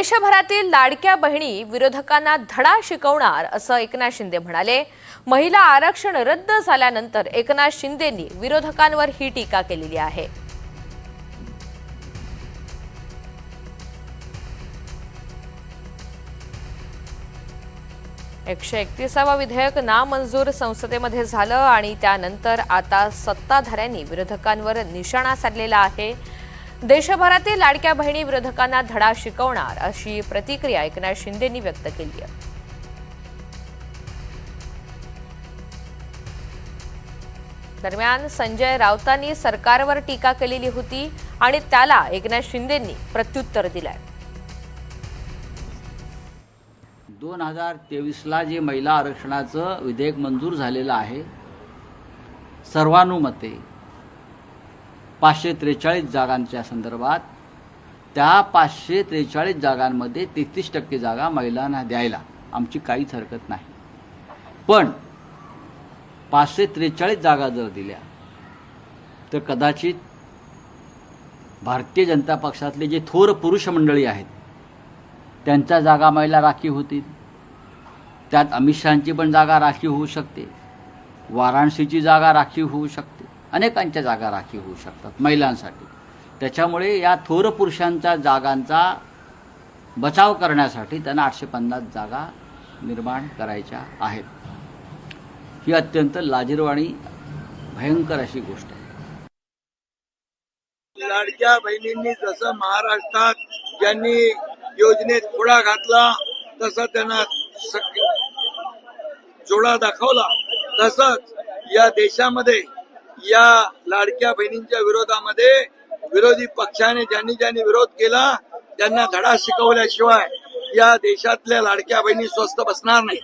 देशभरातील लाडक्या बहिणी विरोधकांना धडा शिकवणार असं एकनाथ शिंदे म्हणाले। महिला आरक्षण रद्द झाल्यानंतर एकनाथ शिंदेंनी विरोधकांवर ही टीका केलेली आहे। एकशे 31वा विधेयक नामंजूर संसदेमध्ये झालं आणि त्यानंतर आता सत्ताधाऱ्यांनी विरोधकांवर निशाणा साधलेला आहे। देशभरातील लाडक्या बहिणी विरोधकांना धडा शिकवणार अशी प्रतिक्रिया एकनाथ शिंदेंनी व्यक्त केली आहे। दरम्यान संजय राऊतांनी सरकारवर टीका केलेली होती आणि त्याला एकनाथ शिंदेंनी प्रत्युत्तर दिलंय। 2023ला जे महिला आरक्षणाचं विधेयक मंजूर झालेलं आहे, सर्वानुमते 543 जागांच्या संदर्भात त्या 543 जागांमध्ये 33% जागा महिलांना द्यायला आमची काहीच हरकत नाही। पण 543 जागा जर दिल्या तर कदाचित भारतीय जनता पक्षातले जे थोर पुरुष मंडळी आहेत त्यांच्या जागा महिला राखीव होतील। त्यात अमित शहांची पण जागा राखीव होऊ शकते, वाराणसीची जागा राखीव होऊ शकते, अनेकांच्या जागा राखीव होऊ शकतात महिलांसाठी। त्याच्यामुळे या थोर पुरुषांच्या जागांचा बचाव करण्यासाठी त्यांना 850 जागा निर्माण करायच्या आहेत। ही अत्यंत लाजिरवाणी आणि भयंकर अशी गोष्ट आहे। लाडक्या बहिणींनी जसं महाराष्ट्रात ज्यांनी योजनेत खोडा घातला तसं त्यांना जोडा दाखवला, तसंच या देशामध्ये या लाडक्या बहिणींच्या विरोधामध्ये विरोधी पक्षाने ज्यांनी विरोध केला त्यांना धडा शिकवल्याशिवाय या देशातल्या लाडक्या बहिणी स्वस्थ बसणार नाही।